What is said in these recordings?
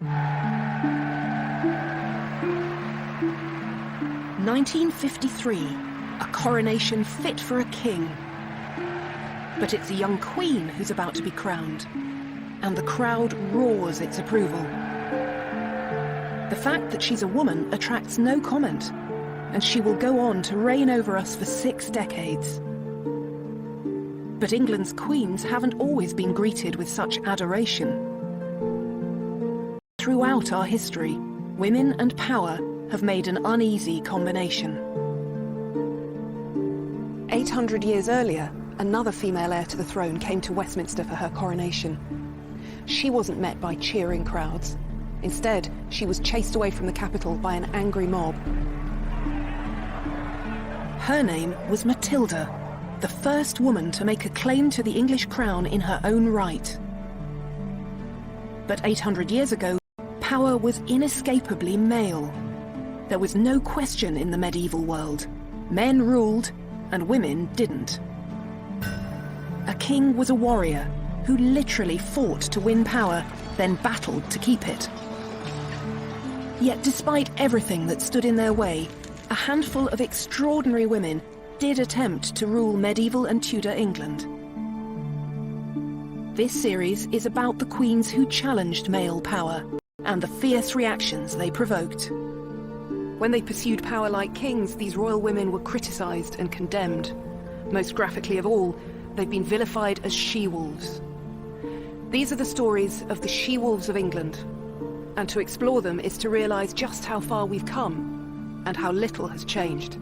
1953, a coronation fit for a king. But it's a young queen who's about to be crowned, and the crowd roars its approval. The fact that she's a woman attracts no comment, and she will go on to reign over us for 6 decades. But England's queens haven't always been greeted with such adoration. Throughout our history, women and power have made an uneasy combination. 800 years earlier, another female heir to the throne came to Westminster for her coronation. She wasn't met by cheering crowds. Instead, she was chased away from the capital by an angry mob. Her name was Matilda, the first woman to make a claim to the English crown in her own right. But 800 years ago, power was inescapably male. There was no question in the medieval world. Men ruled, and women didn't. A king was a warrior who literally fought to win power, then battled to keep it. Yet despite everything that stood in their way, a handful of extraordinary women did attempt to rule medieval and Tudor England. This series is about the queens who challenged male power and the fierce reactions they provoked. When they pursued power like kings, these royal women were criticised and condemned. Most graphically of all, they've been vilified as she-wolves. These are the stories of the she-wolves of England. And to explore them is to realise just how far we've come and how little has changed.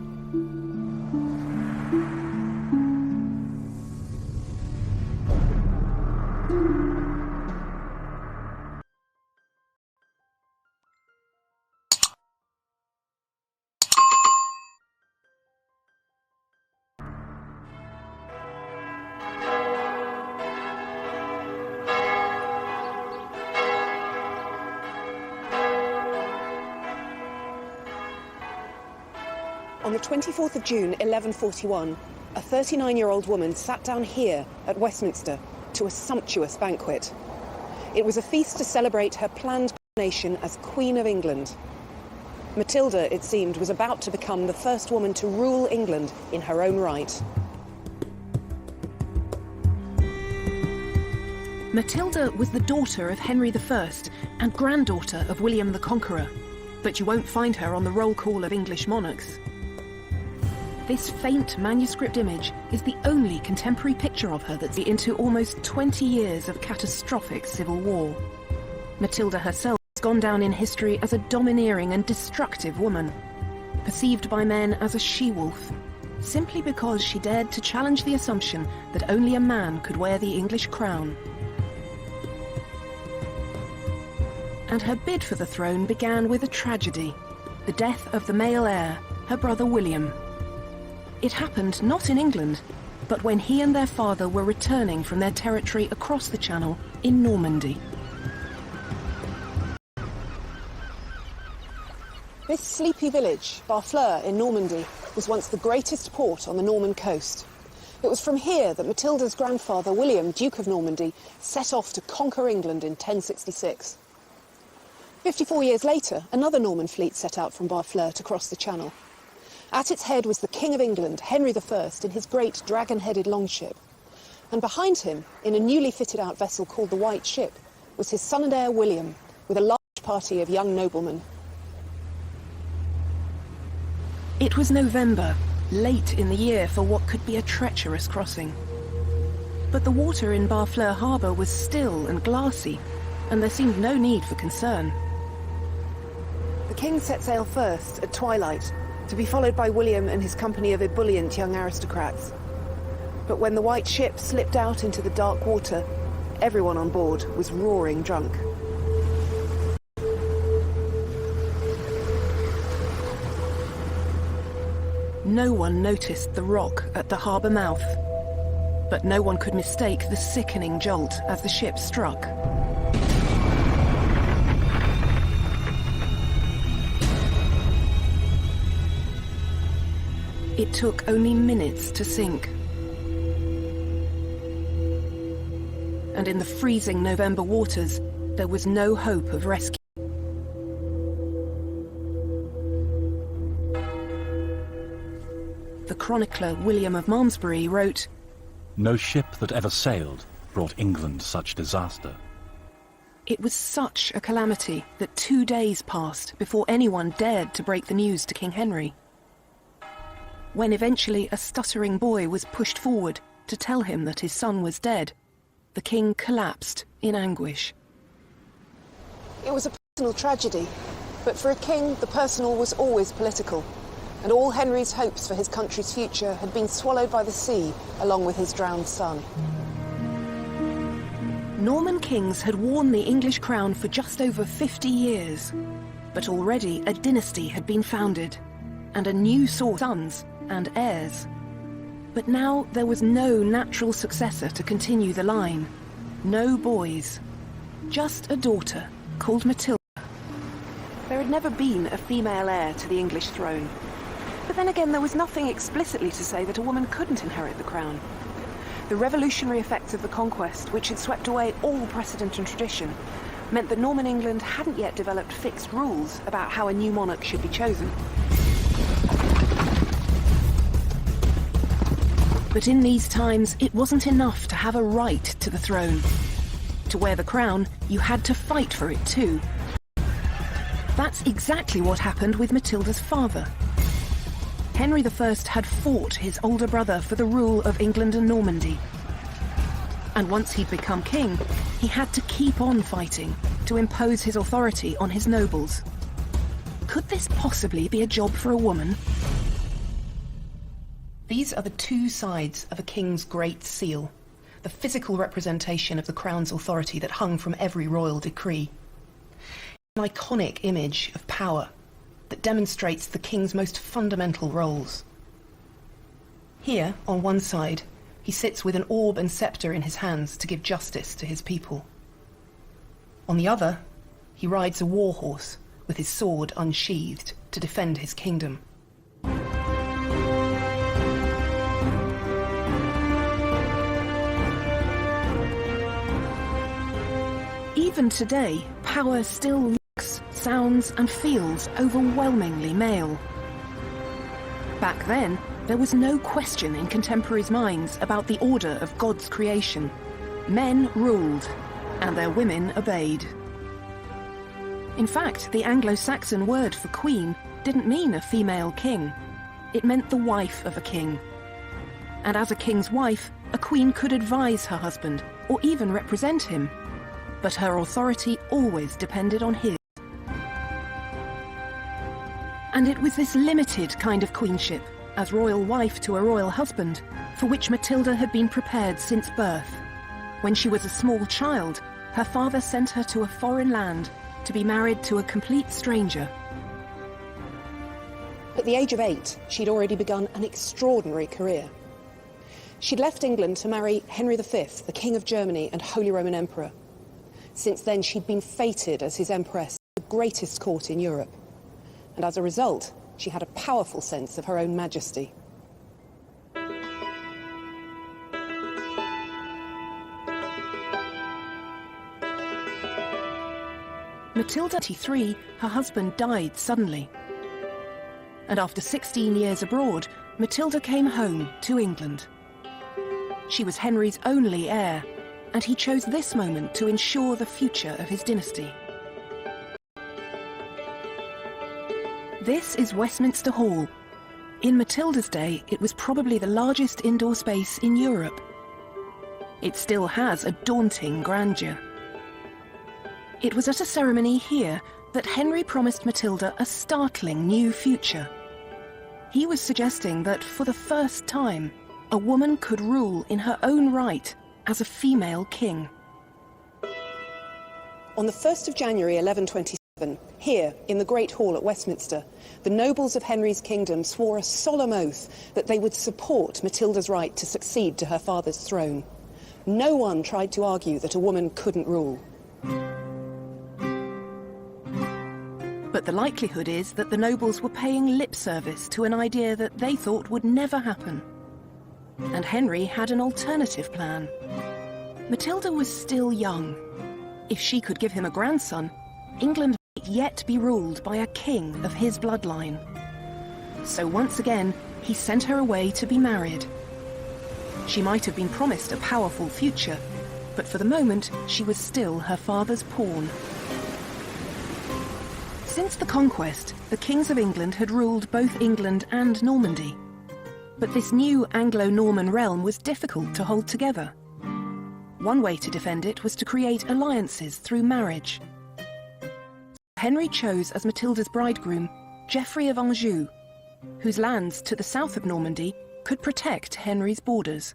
On the 24th of June, 1141, a 39-year-old woman sat down here at Westminster to a sumptuous banquet. It was a feast to celebrate her planned coronation as Queen of England. Matilda, it seemed, was about to become the first woman to rule England in her own right. Matilda was the daughter of Henry I and granddaughter of William the Conqueror, but you won't find her on the roll call of English monarchs. This faint manuscript image is the only contemporary picture of her that's into almost 20 years of catastrophic civil war. Matilda herself has gone down in history as a domineering and destructive woman, perceived by men as a she-wolf, simply because she dared to challenge the assumption that only a man could wear the English crown. And her bid for the throne began with a tragedy, the death of the male heir, her brother William. It happened not in England, but when he and their father were returning from their territory across the Channel in Normandy. This sleepy village, Barfleur in Normandy, was once the greatest port on the Norman coast. It was from here that Matilda's grandfather William, Duke of Normandy, set off to conquer England in 1066. 54 years later, another Norman fleet set out from Barfleur to cross the Channel. At its head was the King of England, Henry I, in his great dragon-headed longship. And behind him, in a newly fitted-out vessel called the White Ship, was his son and heir William, with a large party of young noblemen. It was November, late in the year for what could be a treacherous crossing. But the water in Barfleur harbour was still and glassy, and there seemed no need for concern. The king set sail first at twilight, to be followed by William and his company of ebullient young aristocrats. But when the White Ship slipped out into the dark water, everyone on board was roaring drunk. No one noticed the rock at the harbour mouth, but no one could mistake the sickening jolt as the ship struck. It took only minutes to sink. And in the freezing November waters, there was no hope of rescue. the chronicler William of Malmesbury wrote, "No ship that ever sailed brought England such disaster." It was such a calamity that 2 days passed before anyone dared to break the news to King Henry. When eventually a stuttering boy was pushed forward to tell him that his son was dead, the king collapsed in anguish. It was a personal tragedy, but for a king, the personal was always political, and all Henry's hopes for his country's future had been swallowed by the sea, along with his drowned son. Norman kings had worn the English crown for just over 50 years, but already a dynasty had been founded, and a new source of sons and heirs. But now there was no natural successor to continue the line. No boys. Just a daughter called Matilda. There had never been a female heir to the English throne. But then again, there was nothing explicitly to say that a woman couldn't inherit the crown. The revolutionary effects of the conquest, which had swept away all precedent and tradition, meant that Norman England hadn't yet developed fixed rules about how a new monarch should be chosen. But in these times, it wasn't enough to have a right to the throne. To wear the crown, you had to fight for it too. That's exactly what happened with Matilda's father. Henry I had fought his older brother for the rule of England and Normandy. And once he'd become king, he had to keep on fighting to impose his authority on his nobles. Could this possibly be a job for a woman? These are the two sides of a king's great seal, the physical representation of the crown's authority that hung from every royal decree. An iconic image of power that demonstrates the king's most fundamental roles. Here, on one side, he sits with an orb and scepter in his hands to give justice to his people. On the other, he rides a war horse with his sword unsheathed to defend his kingdom. Even today, power still looks, sounds and feels overwhelmingly male. Back then, there was no question in contemporaries' minds about the order of God's creation. Men ruled, and their women obeyed. In fact, the Anglo-Saxon word for queen didn't mean a female king. It meant the wife of a king. And as a king's wife, a queen could advise her husband, or even represent him. But her authority always depended on his. And it was this limited kind of queenship, as royal wife to a royal husband, for which Matilda had been prepared since birth. When she was a small child, her father sent her to a foreign land to be married to a complete stranger. At the age of 8, she'd already begun an extraordinary career. She'd left England to marry Henry V, the King of Germany and Holy Roman Emperor. Since then, she'd been fated as his empress, the greatest court in Europe. And as a result, she had a powerful sense of her own majesty. Matilda, 23, her husband died suddenly. And after 16 years abroad, Matilda came home to England. She was Henry's only heir, and he chose this moment to ensure the future of his dynasty. This is Westminster Hall. In Matilda's day, it was probably the largest indoor space in Europe. It still has a daunting grandeur. It was at a ceremony here that Henry promised Matilda a startling new future. He was suggesting that for the first time, a woman could rule in her own right as a female king. On the 1st of January 1127, here in the Great Hall at Westminster, the nobles of Henry's kingdom swore a solemn oath that they would support Matilda's right to succeed to her father's throne. No one tried to argue that a woman couldn't rule. But the likelihood is that the nobles were paying lip service to an idea that they thought would never happen. And Henry had an alternative plan. Matilda was still young. If she could give him a grandson, England might yet be ruled by a king of his bloodline. So once again, he sent her away to be married. She might have been promised a powerful future, but for the moment, she was still her father's pawn. Since the conquest, the kings of England had ruled both England and Normandy. But this new Anglo-Norman realm was difficult to hold together. One way to defend it was to create alliances through marriage. Henry chose as Matilda's bridegroom Geoffrey of Anjou, whose lands to the south of Normandy could protect Henry's borders.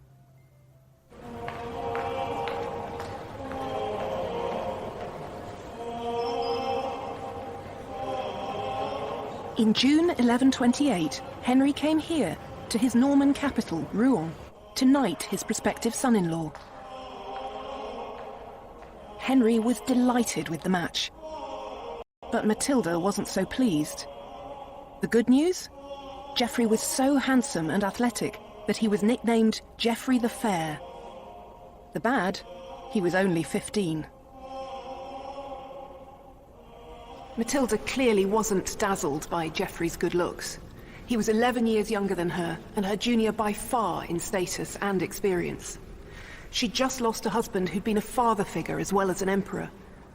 In June 1128, Henry came here to his Norman capital, Rouen, to knight his prospective son-in-law. Henry was delighted with the match, but Matilda wasn't so pleased. The good news? Geoffrey was so handsome and athletic that he was nicknamed Geoffrey the Fair. The bad? He was only 15. Matilda clearly wasn't dazzled by Geoffrey's good looks. He was 11 years younger than her, and her junior by far in status and experience. She'd just lost a husband who'd been a father figure as well as an emperor,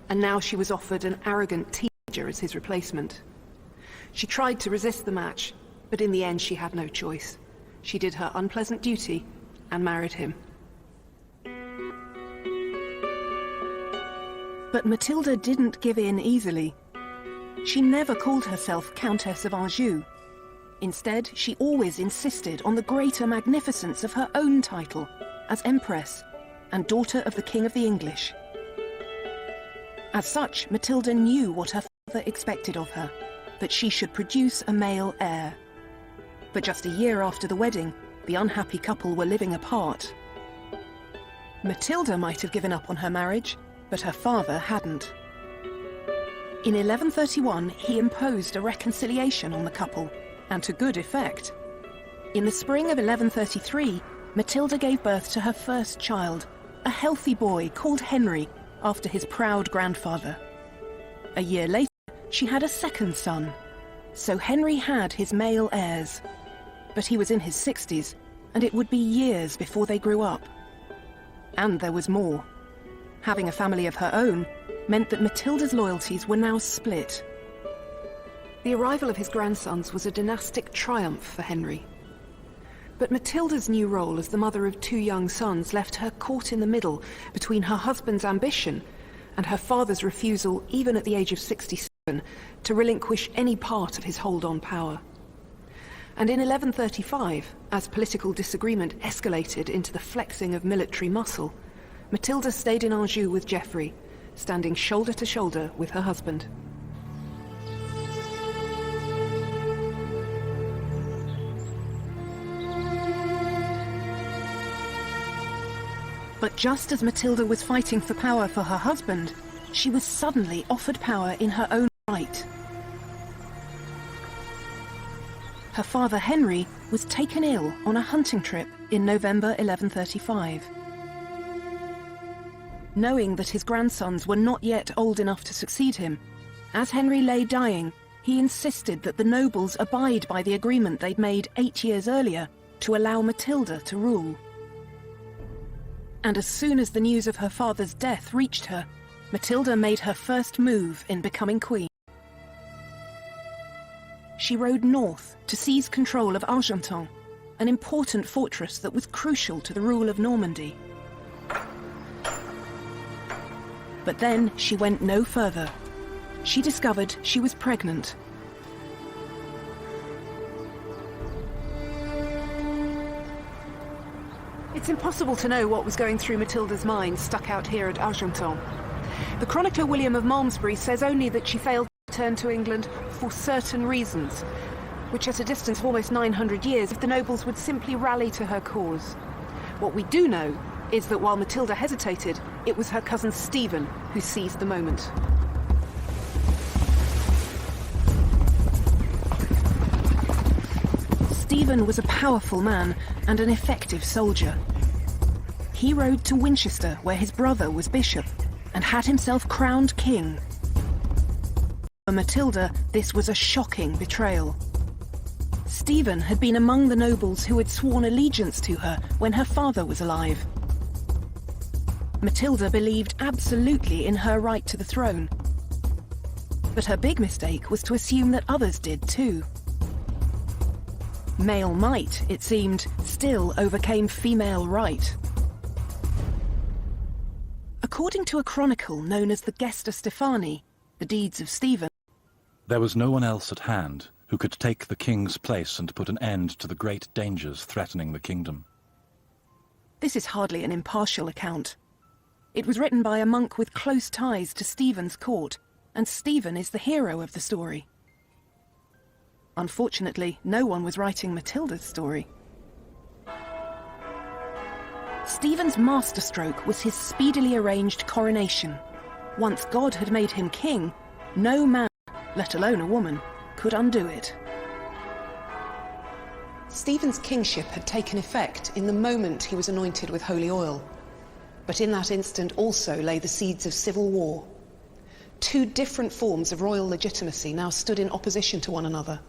and now she was offered an arrogant teenager as his replacement. She tried to resist the match, but in the end she had no choice. She did her unpleasant duty and married him. But Matilda didn't give in easily. She never called herself Countess of Anjou. Instead, she always insisted on the greater magnificence of her own title as Empress and daughter of the King of the English. As such, Matilda knew what her father expected of her, that she should produce a male heir. But just a year after the wedding, the unhappy couple were living apart. Matilda might have given up on her marriage, but her father hadn't. In 1131, he imposed a reconciliation on the couple, and to good effect. In the spring of 1133, Matilda gave birth to her first child, a healthy boy called Henry, after his proud grandfather. A year later, she had a second son. So Henry had his male heirs. But he was in his 60s, and it would be years before they grew up. And there was more. Having a family of her own meant that Matilda's loyalties were now split. The arrival of his grandsons was a dynastic triumph for Henry. But Matilda's new role as the mother of two young sons left her caught in the middle between her husband's ambition and her father's refusal, even at the age of 67, to relinquish any part of his hold on power. And in 1135, as political disagreement escalated into the flexing of military muscle, Matilda stayed in Anjou with Geoffrey, standing shoulder to shoulder with her husband. But just as Matilda was fighting for power for her husband, she was suddenly offered power in her own right. Her father Henry was taken ill on a hunting trip in November 1135. Knowing that his grandsons were not yet old enough to succeed him, as Henry lay dying, he insisted that the nobles abide by the agreement they'd made 8 years earlier to allow Matilda to rule. And as soon as the news of her father's death reached her, Matilda made her first move in becoming queen. She rode north to seize control of Argentan, an important fortress that was crucial to the rule of Normandy. But then she went no further. She discovered she was pregnant. It's impossible to know what was going through Matilda's mind stuck out here at Argentan. The chronicler William of Malmesbury says only that she failed to return to England for certain reasons, which at a distance of almost 900 years, if the nobles would simply rally to her cause. What we do know is that while Matilda hesitated, it was her cousin Stephen who seized the moment. Stephen was a powerful man and an effective soldier. He rode to Winchester, where his brother was bishop, and had himself crowned king. For Matilda, this was a shocking betrayal. Stephen had been among the nobles who had sworn allegiance to her when her father was alive. Matilda believed absolutely in her right to the throne. But her big mistake was to assume that others did too. Male might, it seemed, still overcame female right. According to a chronicle known as the Gesta Stephani, the deeds of Stephen, there was no one else at hand who could take the king's place and put an end to the great dangers threatening the kingdom. This is hardly an impartial account. It was written by a monk with close ties to Stephen's court, and Stephen is the hero of the story. Unfortunately, no one was writing Matilda's story. Stephen's masterstroke was his speedily arranged coronation. Once God had made him king, no man, let alone a woman, could undo it. Stephen's kingship had taken effect in the moment he was anointed with holy oil. But in that instant also lay the seeds of civil war. Two different forms of royal legitimacy now stood in opposition to one another.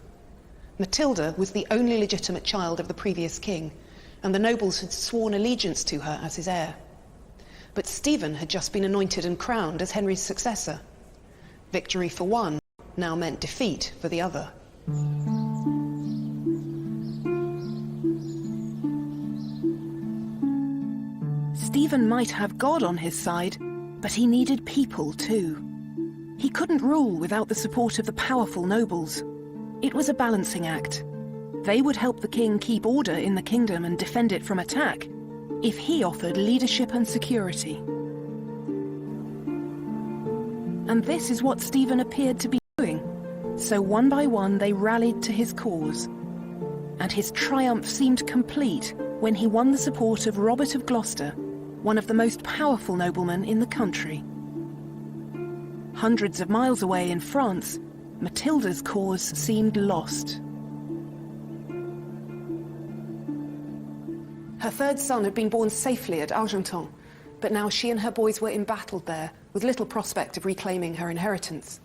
Matilda was the only legitimate child of the previous king, and the nobles had sworn allegiance to her as his heir. But Stephen had just been anointed and crowned as Henry's successor. Victory for one now meant defeat for the other. Stephen might have God on his side, but he needed people too. He couldn't rule without the support of the powerful nobles. It was a balancing act. They would help the king keep order in the kingdom and defend it from attack, if he offered leadership and security. And this is what Stephen appeared to be doing. So one by one they rallied to his cause. And his triumph seemed complete when he won the support of Robert of Gloucester, one of the most powerful noblemen in the country. Hundreds of miles away in France, Matilda's cause seemed lost. Her third son had been born safely at Argentan, but now she and her boys were embattled there, with little prospect of reclaiming her inheritance.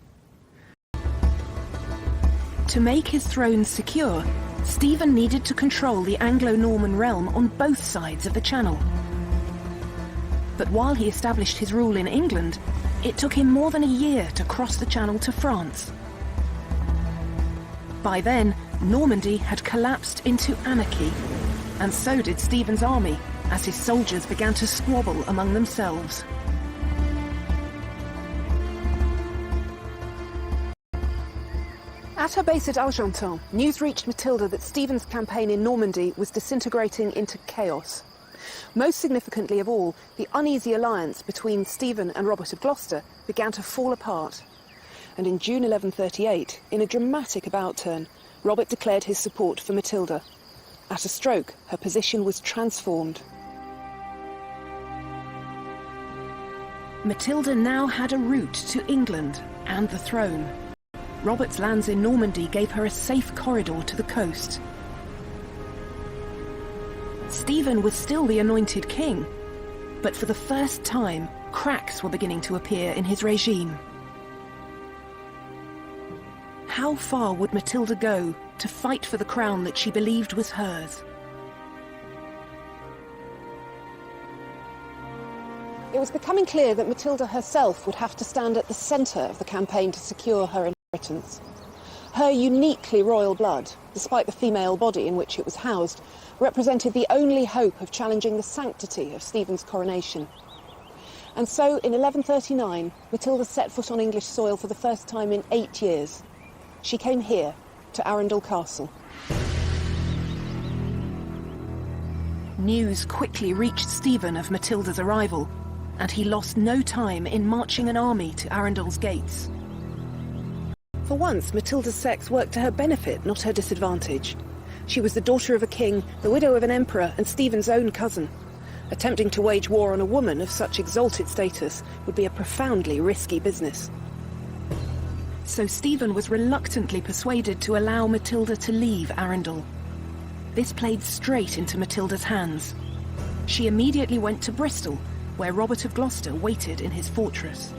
To make his throne secure, Stephen needed to control the Anglo-Norman realm on both sides of the Channel. But while he established his rule in England, it took him more than a year to cross the Channel to France. By then, Normandy had collapsed into anarchy, and so did Stephen's army, as his soldiers began to squabble among themselves. At her base at Argentan, news reached Matilda that Stephen's campaign in Normandy was disintegrating into chaos. Most significantly of all, the uneasy alliance between Stephen and Robert of Gloucester began to fall apart. And in June 1138, in a dramatic about-turn, Robert declared his support for Matilda. At a stroke, her position was transformed. Matilda now had a route to England and the throne. Robert's lands in Normandy gave her a safe corridor to the coast. Stephen was still the anointed king, but for the first time, cracks were beginning to appear in his regime. How far would Matilda go to fight for the crown that she believed was hers? It was becoming clear that Matilda herself would have to stand at the centre of the campaign to secure her inheritance. Her uniquely royal blood, despite the female body in which it was housed, represented the only hope of challenging the sanctity of Stephen's coronation. And so, in 1139, Matilda set foot on English soil for the first time in 8 years. She came here, to Arundel Castle. News quickly reached Stephen of Matilda's arrival, and he lost no time in marching an army to Arundel's gates. For once, Matilda's sex worked to her benefit, not her disadvantage. She was the daughter of a king, the widow of an emperor, and Stephen's own cousin. Attempting to wage war on a woman of such exalted status would be a profoundly risky business. So Stephen was reluctantly persuaded to allow Matilda to leave Arundel. This played straight into Matilda's hands. She immediately went to Bristol, where Robert of Gloucester waited in his fortress.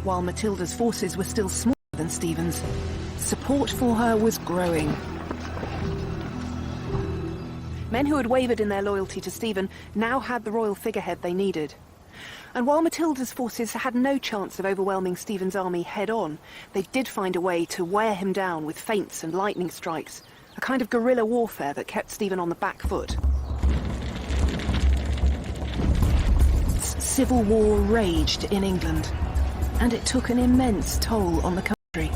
While Matilda's forces were still smaller than Stephen's, support for her was growing. Men who had wavered in their loyalty to Stephen now had the royal figurehead they needed. And while Matilda's forces had no chance of overwhelming Stephen's army head-on, they did find a way to wear him down with feints and lightning strikes, a kind of guerrilla warfare that kept Stephen on the back foot. Civil war raged in England, and it took an immense toll on the country.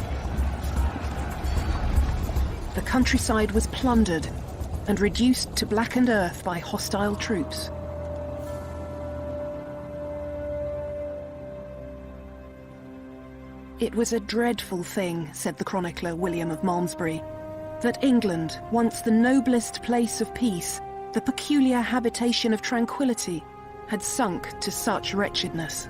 The countryside was plundered and reduced to blackened earth by hostile troops. It was a dreadful thing, said the chronicler William of Malmesbury, that England, once the noblest place of peace, the peculiar habitation of tranquility, had sunk to such wretchedness.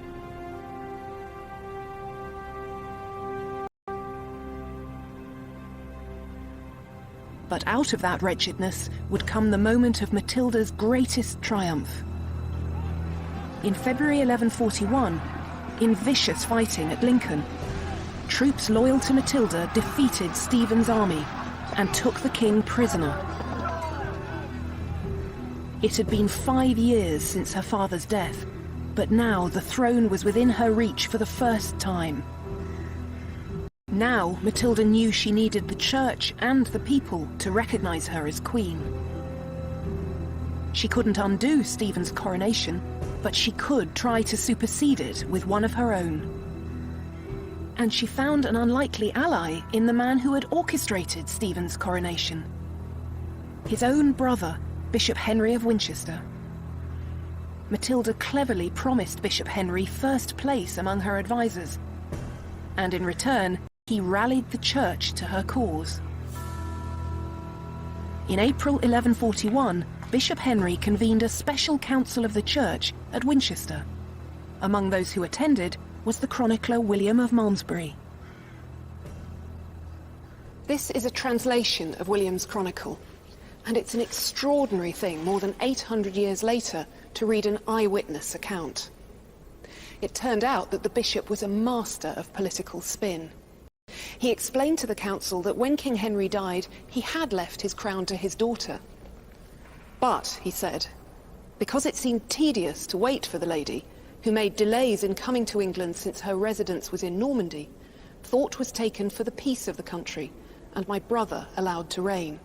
But out of that wretchedness would come the moment of Matilda's greatest triumph. In February 1141, in vicious fighting at Lincoln, troops loyal to Matilda defeated Stephen's army and took the king prisoner. It had been 5 years since her father's death, but now the throne was within her reach for the first time. Now Matilda knew she needed the church and the people to recognize her as queen. She couldn't undo Stephen's coronation, but she could try to supersede it with one of her own. And she found an unlikely ally in the man who had orchestrated Stephen's coronation. His own brother, Bishop Henry of Winchester. Matilda cleverly promised Bishop Henry first place among her advisors, and in return, he rallied the church to her cause. In April 1141, Bishop Henry convened a special council of the church at Winchester. Among those who attended was the chronicler William of Malmesbury. This is a translation of William's chronicle, and it's an extraordinary thing, more than 800 years later, to read an eyewitness account. It turned out that the bishop was a master of political spin. He explained to the council that when King Henry died, he had left his crown to his daughter. But, he said, because it seemed tedious to wait for the lady, who made delays in coming to England since her residence was in Normandy, thought was taken for the peace of the country, and my brother allowed to reign.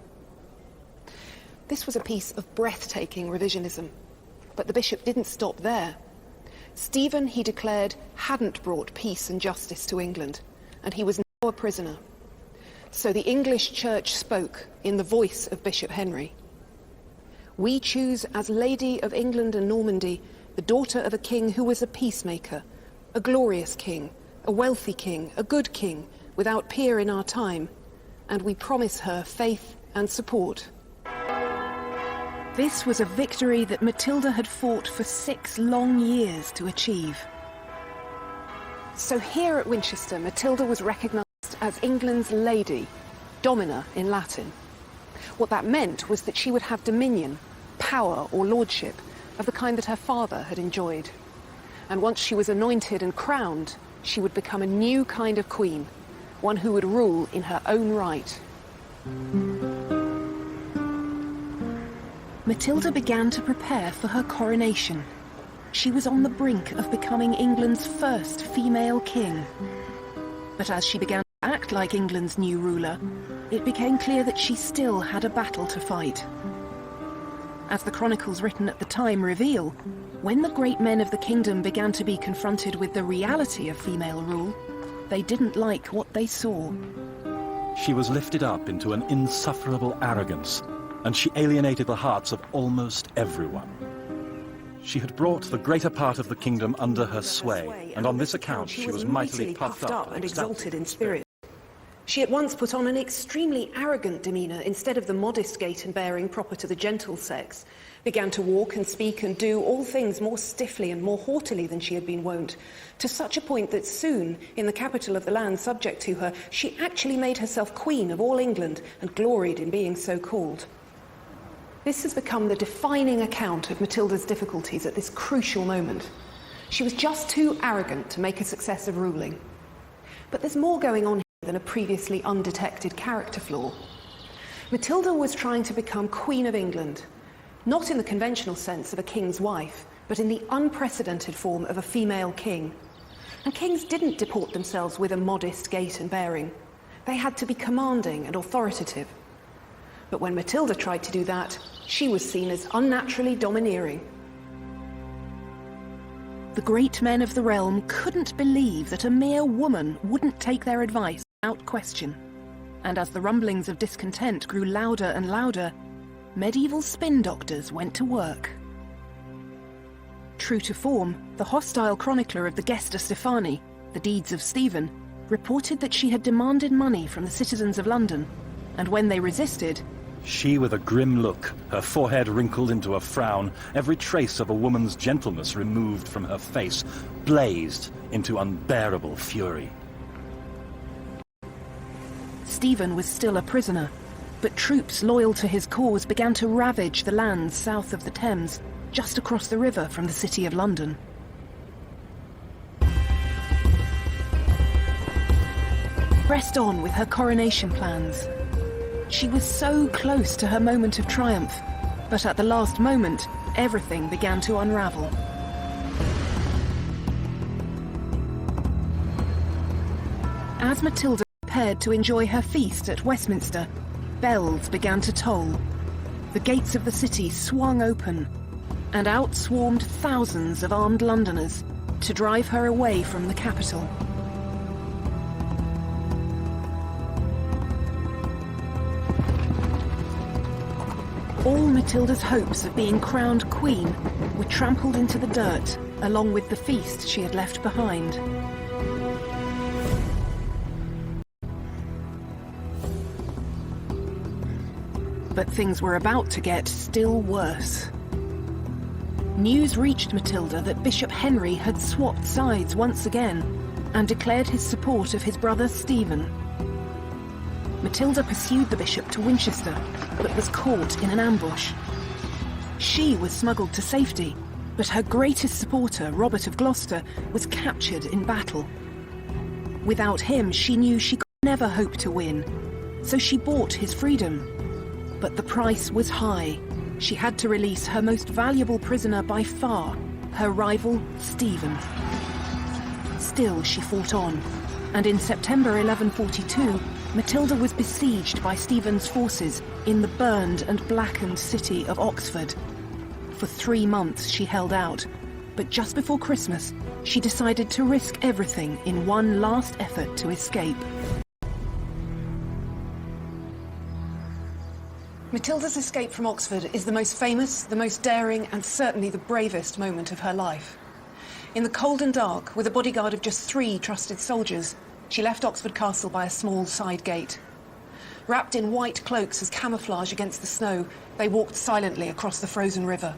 This was a piece of breathtaking revisionism, but the bishop didn't stop there. Stephen, he declared, hadn't brought peace and justice to England, and he was now a prisoner. So the English church spoke in the voice of Bishop Henry. We choose as Lady of England and Normandy the daughter of a king who was a peacemaker, a glorious king, a wealthy king, a good king, without peer in our time, and we promise her faith and support. This was a victory that Matilda had fought for 6 long years to achieve. So here at Winchester, Matilda was recognised as England's lady, domina in Latin. What that meant was that she would have dominion, power or lordship, of the kind that her father had enjoyed. And once she was anointed and crowned, she would become a new kind of queen, one who would rule in her own right. Matilda began to prepare for her coronation. She was on the brink of becoming England's first female king. But as she began to act like England's new ruler, it became clear that she still had a battle to fight. As the chronicles written at the time reveal, when the great men of the kingdom began to be confronted with the reality of female rule, they didn't like what they saw. She was lifted up into an insufferable arrogance, and she alienated the hearts of almost everyone. She had brought the greater part of the kingdom under her sway, and on this account she was mightily puffed up and exalted in spirit. She at once put on an extremely arrogant demeanour instead of the modest gait and bearing proper to the gentle sex, began to walk and speak and do all things more stiffly and more haughtily than she had been wont, to such a point that soon, in the capital of the land subject to her, she actually made herself queen of all England and gloried in being so called. This has become the defining account of Matilda's difficulties at this crucial moment. She was just too arrogant to make a success of ruling. But there's more going on here than a previously undetected character flaw. Matilda was trying to become Queen of England, Not in the conventional sense of a king's wife, but in the unprecedented form of a female king. And kings didn't deport themselves with a modest gait and bearing. They had to be commanding and authoritative. But when Matilda tried to do that, she was seen as unnaturally domineering. The great men of the realm couldn't believe that a mere woman wouldn't take their advice without question. And as the rumblings of discontent grew louder and louder, medieval spin doctors went to work. True to form, the hostile chronicler of the Gesta Stephani, The Deeds of Stephen, reported that she had demanded money from the citizens of London, and when they resisted, she, with a grim look, her forehead wrinkled into a frown, every trace of a woman's gentleness removed from her face, blazed into unbearable fury. Stephen was still a prisoner, but troops loyal to his cause began to ravage the lands south of the Thames, just across the river from the City of London. Pressed on with her coronation plans. She was so close to her moment of triumph, but at the last moment, everything began to unravel. As Matilda prepared to enjoy her feast at Westminster, bells began to toll. The gates of the city swung open, and out swarmed thousands of armed Londoners to drive her away from the capital. All Matilda's hopes of being crowned queen were trampled into the dirt, along with the feast she had left behind. But things were about to get still worse. News reached Matilda that Bishop Henry had swapped sides once again and declared his support of his brother Stephen. Matilda pursued the bishop to Winchester, but was caught in an ambush. She was smuggled to safety, but her greatest supporter, Robert of Gloucester, was captured in battle. Without him, she knew she could never hope to win, so she bought his freedom. But the price was high. She had to release her most valuable prisoner by far, her rival, Stephen. Still, she fought on, and in September 1142, Matilda was besieged by Stephen's forces in the burned and blackened city of Oxford. For 3 months she held out, but just before Christmas, she decided to risk everything in one last effort to escape. Matilda's escape from Oxford is the most famous, the most daring, and certainly the bravest moment of her life. In the cold and dark, with a bodyguard of just 3 trusted soldiers, she left Oxford Castle by a small side gate. Wrapped in white cloaks as camouflage against the snow, they walked silently across the frozen river.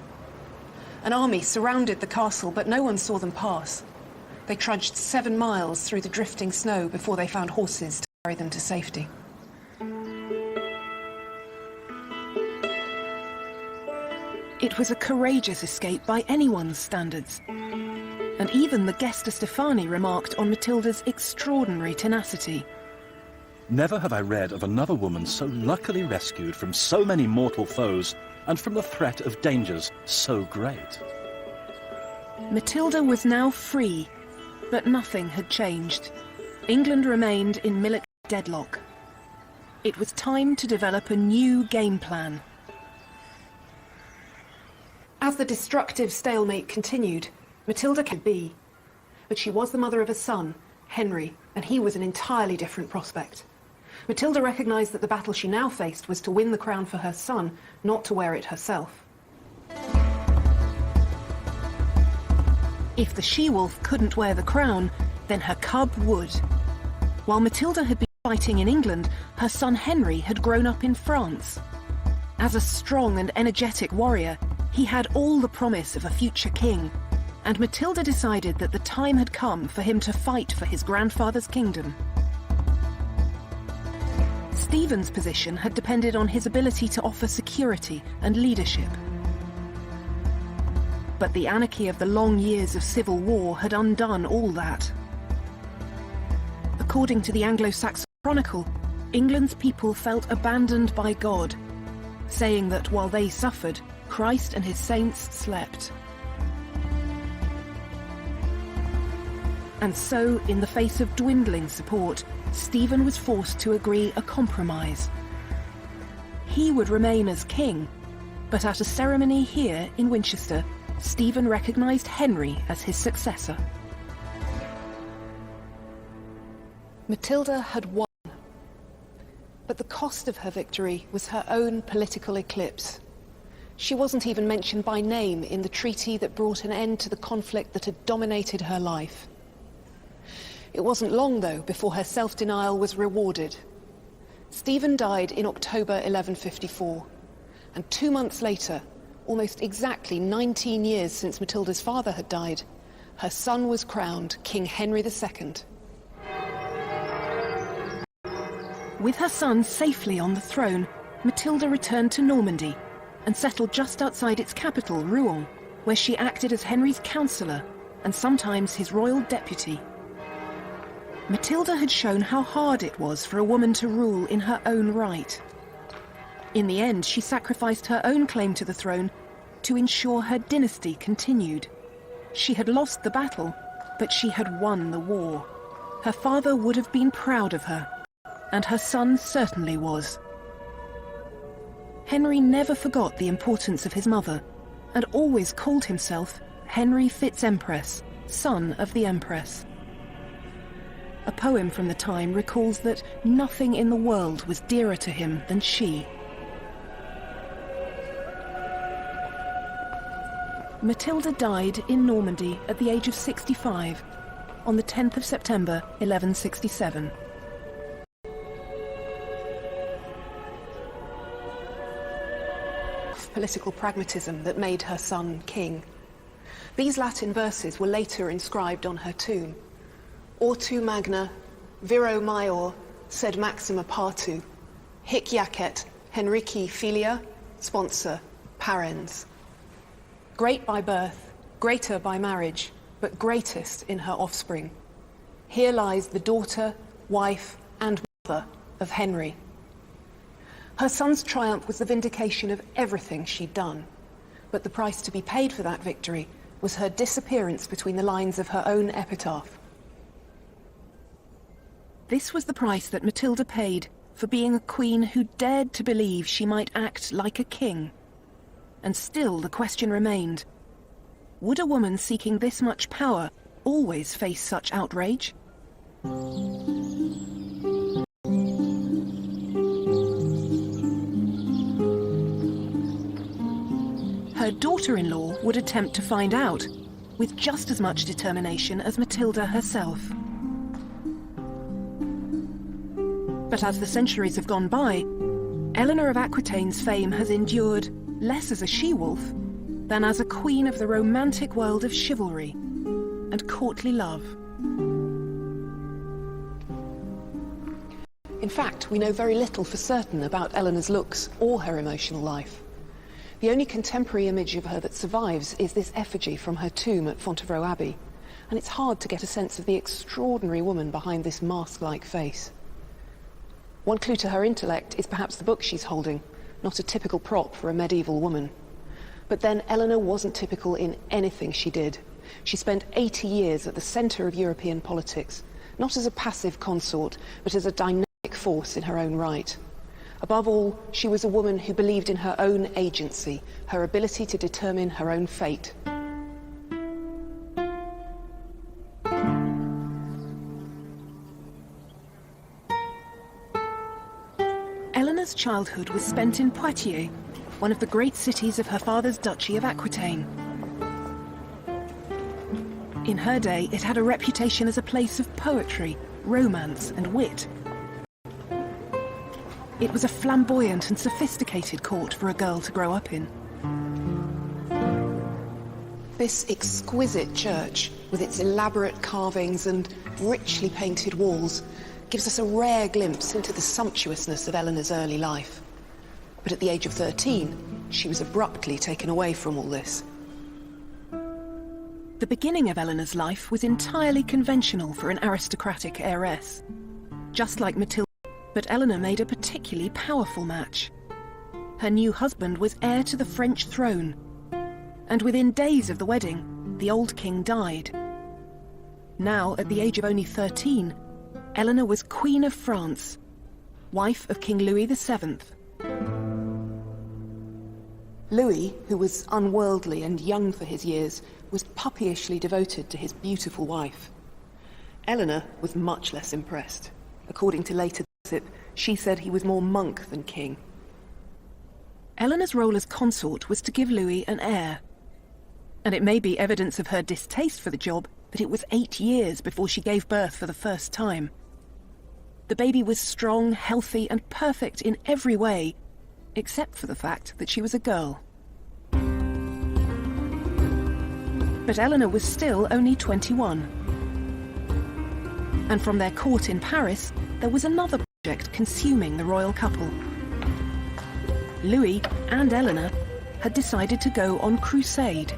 An army surrounded the castle, but no one saw them pass. They trudged 7 miles through the drifting snow before they found horses to carry them to safety. It was a courageous escape by anyone's standards. And even the Gesta Stephani remarked on Matilda's extraordinary tenacity. Never have I read of another woman so luckily rescued from so many mortal foes and from the threat of dangers so great. Matilda was now free, but nothing had changed. England remained in military deadlock. It was time to develop a new game plan. As the destructive stalemate continued, Matilda could be. But she was the mother of a son, Henry, and he was an entirely different prospect. Matilda recognised that the battle she now faced was to win the crown for her son, not to wear it herself. If the she-wolf couldn't wear the crown, then her cub would. While Matilda had been fighting in England, her son Henry had grown up in France. As a strong and energetic warrior, he had all the promise of a future king, and Matilda decided that the time had come for him to fight for his grandfather's kingdom. Stephen's position had depended on his ability to offer security and leadership. But the anarchy of the long years of civil war had undone all that. According to the Anglo-Saxon Chronicle, England's people felt abandoned by God, saying that while they suffered, Christ and his saints slept. And so, in the face of dwindling support, Stephen was forced to agree a compromise. He would remain as king, but at a ceremony here in Winchester, Stephen recognised Henry as his successor. Matilda had won, but the cost of her victory was her own political eclipse. She wasn't even mentioned by name in the treaty that brought an end to the conflict that had dominated her life. It wasn't long, though, before her self-denial was rewarded. Stephen died in October 1154, and 2 months later, almost exactly 19 years since Matilda's father had died, her son was crowned King Henry II. With her son safely on the throne, Matilda returned to Normandy and settled just outside its capital, Rouen, where she acted as Henry's counsellor and sometimes his royal deputy. Matilda had shown how hard it was for a woman to rule in her own right. In the end, she sacrificed her own claim to the throne to ensure her dynasty continued. She had lost the battle, but she had won the war. Her father would have been proud of her, and her son certainly was. Henry never forgot the importance of his mother, and always called himself Henry Fitz-Empress, son of the Empress. A poem from the time recalls that nothing in the world was dearer to him than she. Matilda died in Normandy at the age of 65 on the 10th of September 1167. Political pragmatism that made her son king. These Latin verses were later inscribed on her tomb. Ortu magna, viro maior, sed maxima partu, hic jacet Henrici filia, sponsor, parens. Great by birth, greater by marriage, but greatest in her offspring. Here lies the daughter, wife, and mother of Henry. Her son's triumph was the vindication of everything she'd done, but the price to be paid for that victory was her disappearance between the lines of her own epitaph. This was the price that Matilda paid for being a queen who dared to believe she might act like a king. And still the question remained, would a woman seeking this much power always face such outrage? Her daughter-in-law would attempt to find out, with just as much determination as Matilda herself. But as the centuries have gone by, Eleanor of Aquitaine's fame has endured less as a she-wolf than as a queen of the romantic world of chivalry and courtly love. In fact, we know very little for certain about Eleanor's looks or her emotional life. The only contemporary image of her that survives is this effigy from her tomb at Fontevraud Abbey, and it's hard to get a sense of the extraordinary woman behind this mask-like face. One clue to her intellect is perhaps the book she's holding, not a typical prop for a medieval woman. But then Eleanor wasn't typical in anything she did. She spent 80 years at the centre of European politics, not as a passive consort, but as a dynamic force in her own right. Above all, she was a woman who believed in her own agency, her ability to determine her own fate. Eleanor's childhood was spent in Poitiers, one of the great cities of her father's Duchy of Aquitaine. In her day, it had a reputation as a place of poetry, romance, and wit. It was a flamboyant and sophisticated court for a girl to grow up in. This exquisite church, with its elaborate carvings and richly painted walls, gives us a rare glimpse into the sumptuousness of Eleanor's early life. But at the age of 13, she was abruptly taken away from all this. The beginning of Eleanor's life was entirely conventional for an aristocratic heiress. Just like Matilda, but Eleanor made a particularly powerful match. her new husband was heir to the French throne. And within days of the wedding, the old king died. Now, at the age of only 13, Eleanor was Queen of France, wife of King Louis VII. Louis, who was unworldly and young for his years, was puppyishly devoted to his beautiful wife. Eleanor was much less impressed. According to later gossip, she said he was more monk than king. Eleanor's role as consort was to give Louis an heir. And it may be evidence of her distaste for the job that it was 8 years before she gave birth for the first time. The baby was strong, healthy, and perfect in every way, except for the fact that she was a girl. But Eleanor was still only 21. And from their court in Paris, there was another project consuming the royal couple. Louis and Eleanor had decided to go on crusade.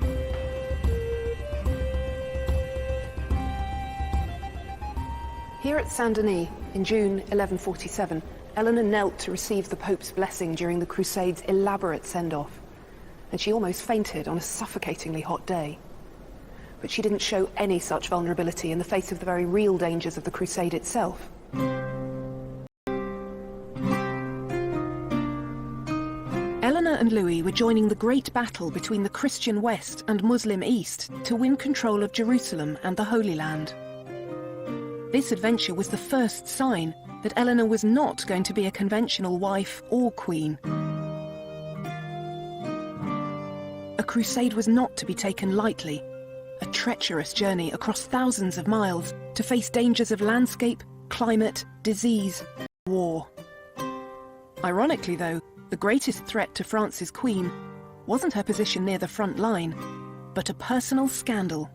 Here at Saint-Denis, in June 1147, Eleanor knelt to receive the Pope's blessing during the Crusade's elaborate send-off, and she almost fainted on a suffocatingly hot day. But she didn't show any such vulnerability in the face of the very real dangers of the Crusade itself. Eleanor and Louis were joining the great battle between the Christian West and Muslim East to win control of Jerusalem and the Holy Land. This adventure was the first sign that Eleanor was not going to be a conventional wife or queen. A crusade was not to be taken lightly, a treacherous journey across thousands of miles to face dangers of landscape, climate, disease, and war. Ironically, though, the greatest threat to France's queen wasn't her position near the front line, but a personal scandal.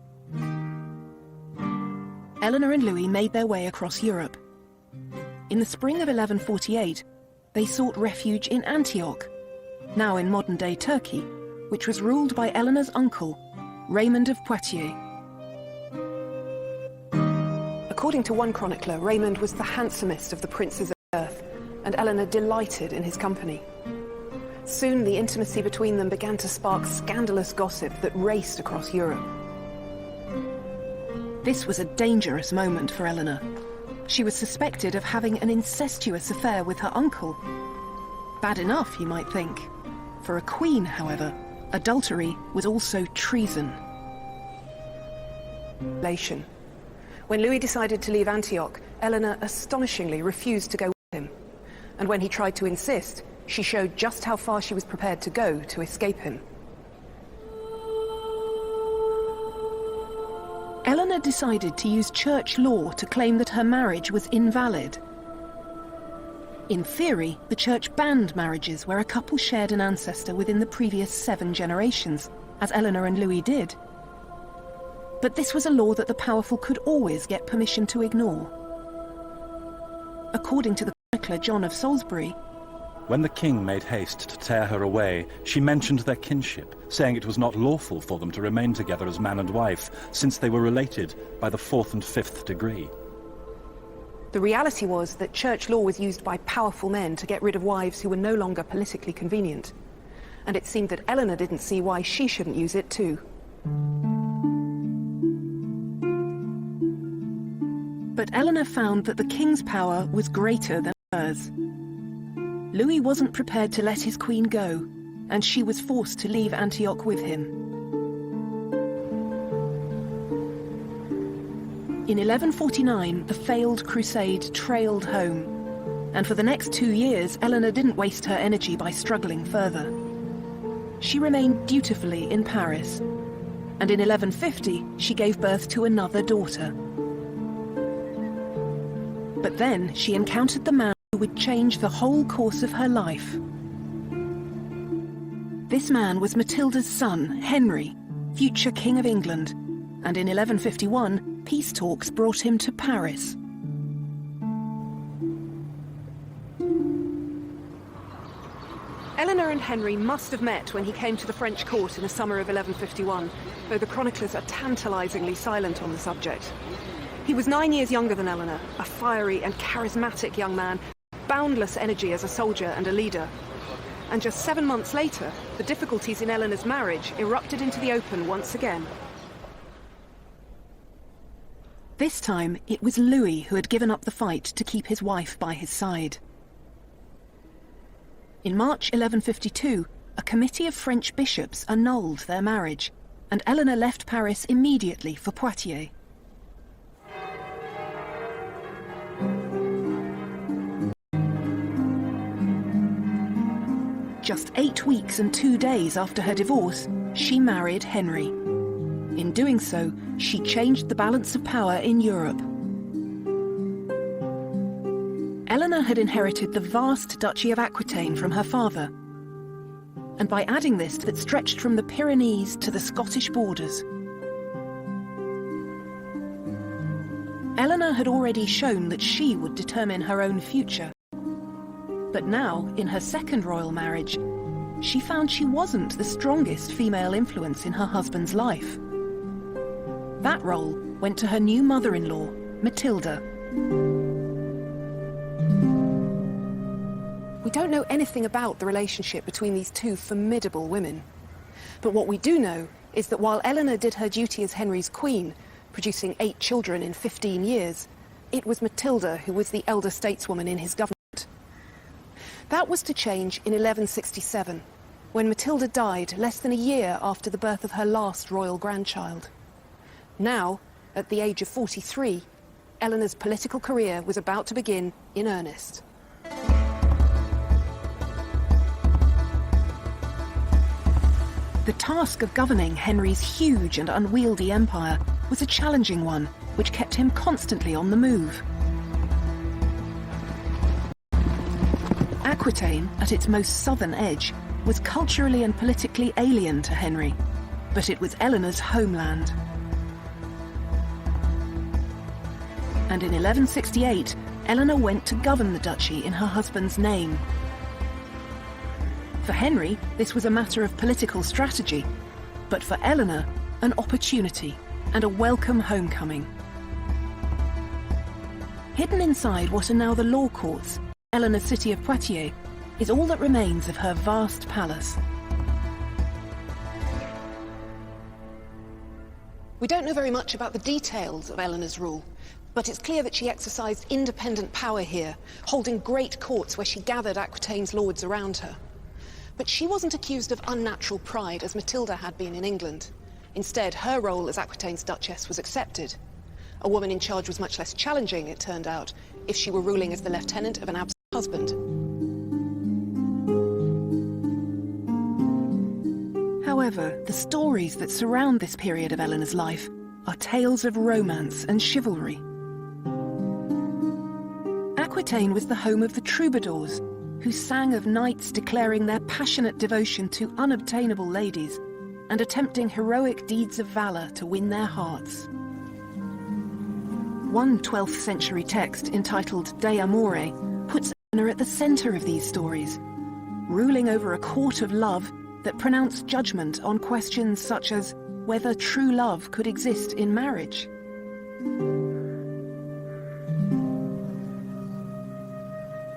Eleanor and Louis made their way across Europe. In the spring of 1148, they sought refuge in Antioch, now in modern-day Turkey, which was ruled by Eleanor's uncle, Raymond of Poitiers. According to one chronicler, Raymond was the handsomest of the princes of the earth, and Eleanor delighted in his company. Soon the intimacy between them began to spark scandalous gossip that raced across Europe. This was a dangerous moment for Eleanor. She was suspected of having an incestuous affair with her uncle. Bad enough, you might think. For a queen, however, adultery was also treason. When Louis decided to leave Antioch, Eleanor astonishingly refused to go with him. And when he tried to insist, she showed just how far she was prepared to go to escape him. Eleanor decided to use church law to claim that her marriage was invalid. In theory, the church banned marriages where a couple shared an ancestor within the previous 7 generations, as Eleanor and Louis did. But this was a law that the powerful could always get permission to ignore. According to the chronicler John of Salisbury, when the king made haste to tear her away, she mentioned their kinship, saying it was not lawful for them to remain together as man and wife, since they were related by the 4th and 5th degree. The reality was that church law was used by powerful men to get rid of wives who were no longer politically convenient. And it seemed that Eleanor didn't see why she shouldn't use it too. But Eleanor found that the king's power was greater than hers. Louis wasn't prepared to let his queen go, and she was forced to leave Antioch with him. In 1149, the failed crusade trailed home, and for the next 2 years, Eleanor didn't waste her energy by struggling further. She remained dutifully in Paris, and in 1150, she gave birth to another daughter. But then she encountered the man who would change the whole course of her life. This man was Matilda's son, Henry, future King of England, and in 1151, peace talks brought him to Paris. Eleanor and Henry must have met when he came to the French court in the summer of 1151, though the chroniclers are tantalizingly silent on the subject. He was 9 years younger than Eleanor, a fiery and charismatic young man, boundless energy as a soldier and a leader. And just 7 months later, the difficulties in Eleanor's marriage erupted into the open once again. This time, it was Louis who had given up the fight to keep his wife by his side. In March 1152, a committee of French bishops annulled their marriage, and Eleanor left Paris immediately for Poitiers. Just 8 weeks and 2 days after her divorce, she married Henry. In doing so, she changed the balance of power in Europe. Eleanor had inherited the vast Duchy of Aquitaine from her father, and by adding this that stretched from the Pyrenees to the Scottish borders. Eleanor had already shown that she would determine her own future. But now, in her second royal marriage, she found she wasn't the strongest female influence in her husband's life. That role went to her new mother-in-law, Matilda. We don't know anything about the relationship between these two formidable women. But what we do know is that while Eleanor did her duty as Henry's queen, producing 8 children in 15 years, it was Matilda who was the elder stateswoman in his government. That was to change in 1167, when Matilda died less than a year after the birth of her last royal grandchild. Now, at the age of 43, Eleanor's political career was about to begin in earnest. The task of governing Henry's huge and unwieldy empire was a challenging one, which kept him constantly on the move. Aquitaine, at its most southern edge, was culturally and politically alien to Henry, but it was Eleanor's homeland. And in 1168, Eleanor went to govern the duchy in her husband's name. For Henry, this was a matter of political strategy, but for Eleanor, an opportunity and a welcome homecoming. Hidden inside what are now the law courts, Eleanor's city of Poitiers is all that remains of her vast palace. We don't know very much about the details of Eleanor's rule, but it's clear that she exercised independent power here, holding great courts where she gathered Aquitaine's lords around her. But she wasn't accused of unnatural pride as Matilda had been in England. Instead, her role as Aquitaine's duchess was accepted. A woman in charge was much less challenging, it turned out, if she were ruling as the lieutenant of an absent husband. However, the stories that surround this period of Eleanor's life are tales of romance and chivalry. Aquitaine was the home of the troubadours, who sang of knights declaring their passionate devotion to unobtainable ladies and attempting heroic deeds of valor to win their hearts. One 12th century text entitled De Amore puts Eleanor at the center of these stories, ruling over a court of love that pronounced judgment on questions such as whether true love could exist in marriage.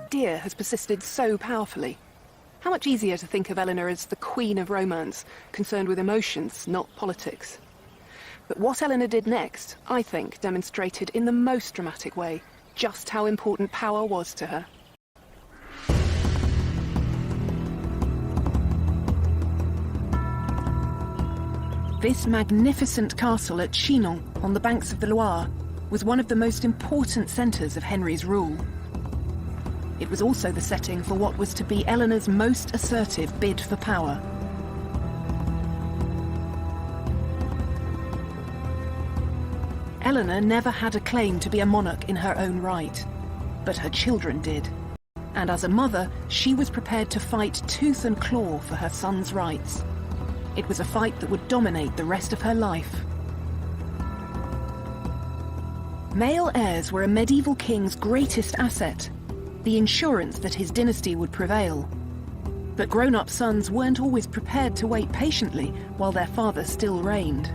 Idea has persisted so powerfully. How much easier to think of Eleanor as the queen of romance, concerned with emotions, not politics. But what Eleanor did next, I think, demonstrated in the most dramatic way just how important power was to her. This magnificent castle at Chinon, on the banks of the Loire, was one of the most important centres of Henry's rule. It was also the setting for what was to be Eleanor's most assertive bid for power. Eleanor never had a claim to be a monarch in her own right, but her children did. And as a mother, she was prepared to fight tooth and claw for her son's rights. It was a fight that would dominate the rest of her life. Male heirs were a medieval king's greatest asset, the insurance that his dynasty would prevail. But grown-up sons weren't always prepared to wait patiently while their father still reigned.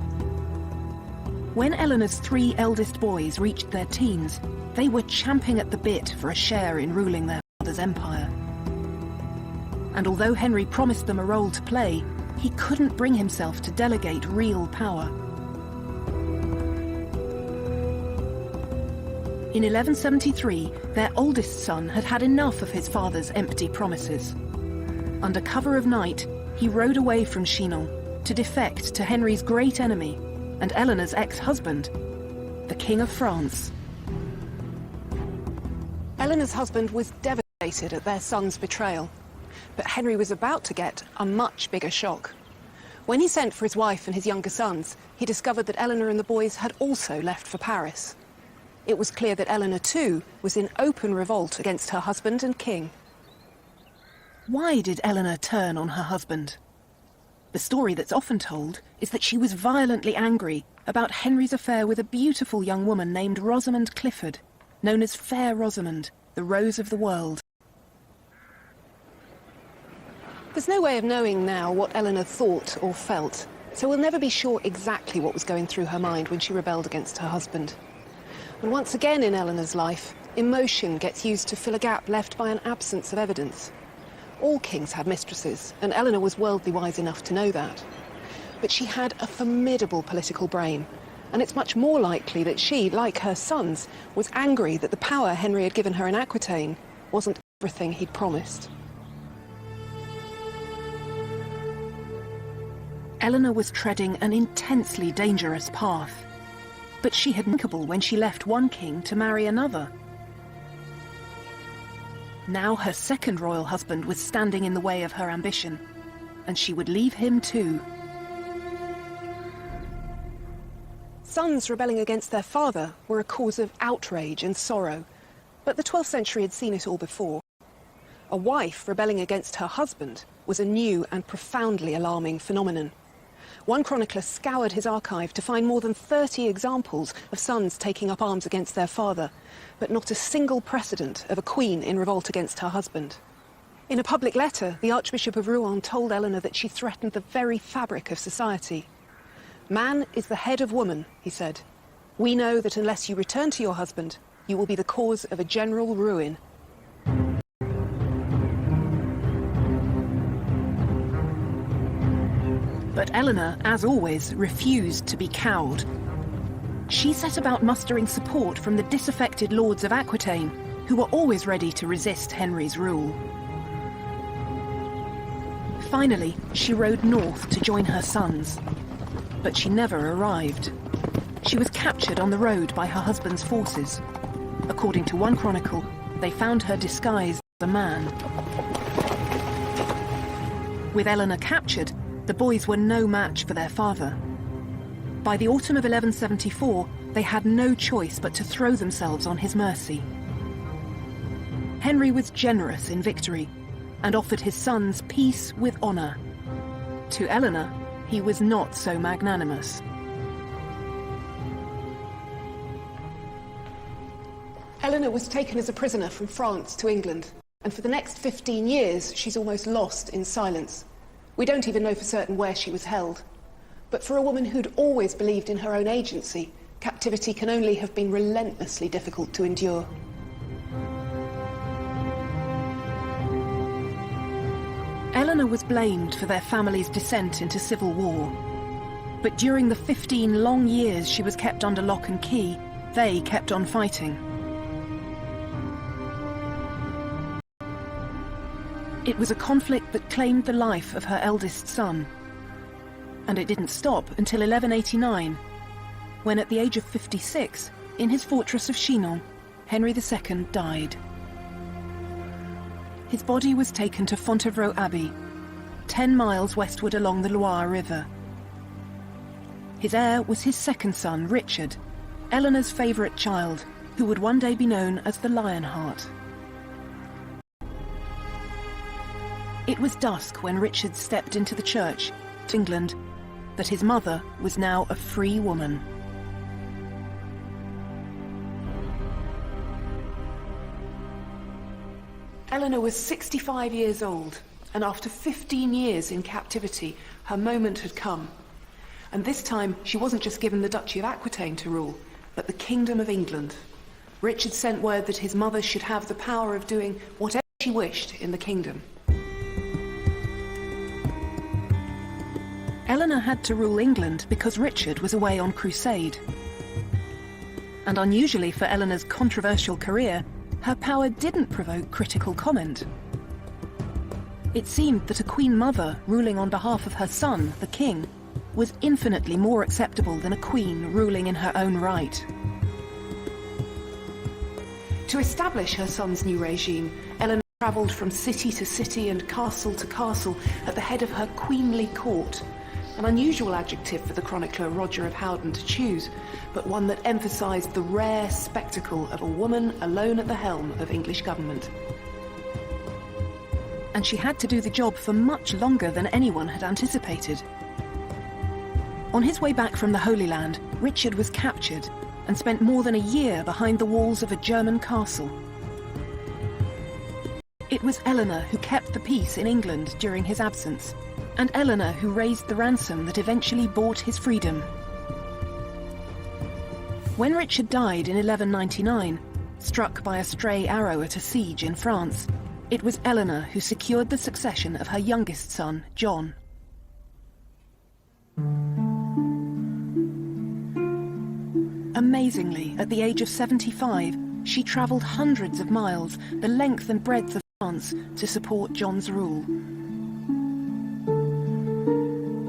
When Eleanor's 3 eldest boys reached their teens, they were champing at the bit for a share in ruling their father's empire. And although Henry promised them a role to play, he couldn't bring himself to delegate real power. In 1173, their oldest son had had enough of his father's empty promises. Under cover of night, he rode away from Chinon to defect to Henry's great enemy and Eleanor's ex-husband, the King of France. Eleanor's husband was devastated at their son's betrayal, but Henry was about to get a much bigger shock. When he sent for his wife and his younger sons, he discovered that Eleanor and the boys had also left for Paris. It was clear that Eleanor, too, was in open revolt against her husband and king. Why did Eleanor turn on her husband? The story that's often told is that she was violently angry about Henry's affair with a beautiful young woman named Rosamond Clifford, known as Fair Rosamond, the Rose of the World. There's no way of knowing now what Eleanor thought or felt, so we'll never be sure exactly what was going through her mind when she rebelled against her husband. And once again in Eleanor's life, emotion gets used to fill a gap left by an absence of evidence. All kings had mistresses, and Eleanor was worldly wise enough to know that. But she had a formidable political brain, and it's much more likely that she, like her sons, was angry that the power Henry had given her in Aquitaine wasn't everything he'd promised. Eleanor was treading an intensely dangerous path, but she had thinkable when she left one king to marry another. Now her second royal husband was standing in the way of her ambition, and she would leave him too. Sons rebelling against their father were a cause of outrage and sorrow, but the 12th century had seen it all before. A wife rebelling against her husband was a new and profoundly alarming phenomenon. One chronicler scoured his archive to find more than 30 examples of sons taking up arms against their father, but not a single precedent of a queen in revolt against her husband. In a public letter, the Archbishop of Rouen told Eleanor that she threatened the very fabric of society. "Man is the head of woman," he said. "We know that unless you return to your husband, you will be the cause of a general ruin." But Eleanor, as always, refused to be cowed. She set about mustering support from the disaffected lords of Aquitaine, who were always ready to resist Henry's rule. Finally, she rode north to join her sons. But she never arrived. She was captured on the road by her husband's forces. According to one chronicle, they found her disguised as a man. With Eleanor captured, the boys were no match for their father. By the autumn of 1174, they had no choice but to throw themselves on his mercy. Henry was generous in victory and offered his sons peace with honour. To Eleanor, he was not so magnanimous. Eleanor was taken as a prisoner from France to England, and for the next 15 years she's almost lost in silence. We don't even know for certain where she was held. But for a woman who'd always believed in her own agency, captivity can only have been relentlessly difficult to endure. Eleanor was blamed for their family's descent into civil war. But during the 15 long years she was kept under lock and key, they kept on fighting. It was a conflict that claimed the life of her eldest son. And it didn't stop until 1189, when at the age of 56, in his fortress of Chinon, Henry II died. His body was taken to Fontevraud Abbey, 10 miles westward along the Loire River. His heir was his second son, Richard, Eleanor's favourite child, who would one day be known as the Lionheart. It was dusk when Richard stepped into the church, England, that his mother was now a free woman. Eleanor was 65 years old, and after 15 years in captivity, her moment had come. And this time, she wasn't just given the Duchy of Aquitaine to rule, but the Kingdom of England. Richard sent word that his mother should have the power of doing whatever she wished in the kingdom. Eleanor had to rule England because Richard was away on crusade. And unusually for Eleanor's controversial career, her power didn't provoke critical comment. It seemed that a Queen Mother ruling on behalf of her son, the King, was infinitely more acceptable than a queen ruling in her own right. To establish her son's new regime, Eleanor travelled from city to city and castle to castle at the head of her queenly court, an unusual adjective for the chronicler Roger of Howden to choose, but one that emphasised the rare spectacle of a woman alone at the helm of English government. And she had to do the job for much longer than anyone had anticipated. On his way back from the Holy Land, Richard was captured and spent more than a year behind the walls of a German castle. It was Eleanor who kept the peace in England during his absence, and Eleanor who raised the ransom that eventually bought his freedom. When Richard died in 1199, struck by a stray arrow at a siege in France, it was Eleanor who secured the succession of her youngest son, John. Amazingly, at the age of 75, she travelled hundreds of miles, the length and breadth of France, to support John's rule.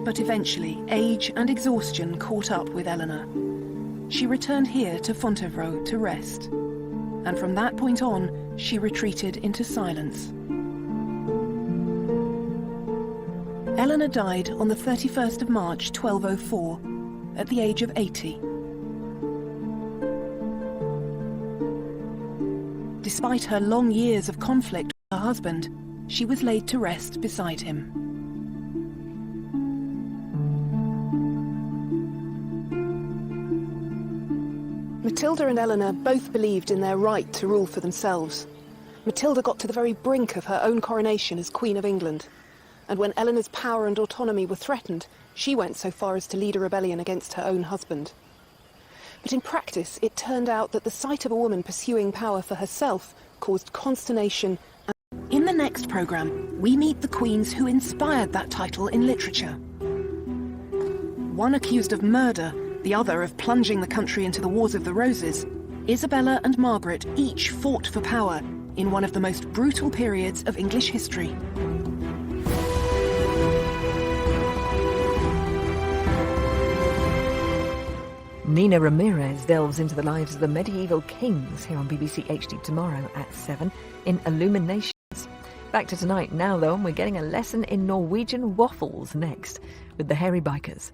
But eventually, age and exhaustion caught up with Eleanor. She returned here to Fontevraud to rest, and from that point on, she retreated into silence. Eleanor died on the 31st of March 1204, at the age of 80. Despite her long years of conflict with her husband, she was laid to rest beside him. Matilda and Eleanor both believed in their right to rule for themselves. Matilda got to the very brink of her own coronation as Queen of England, and when Eleanor's power and autonomy were threatened, she went so far as to lead a rebellion against her own husband. But in practice, it turned out that the sight of a woman pursuing power for herself caused consternation. In the next programme, we meet the queens who inspired that title in literature. One accused of murder, the other of plunging the country into the Wars of the Roses, Isabella and Margaret each fought for power in one of the most brutal periods of English history. Nina Ramirez delves into the lives of the medieval kings here on BBC HD tomorrow at 7 in Illuminations. Back to tonight now, though, and we're getting a lesson in Norwegian waffles next with the Hairy Bikers.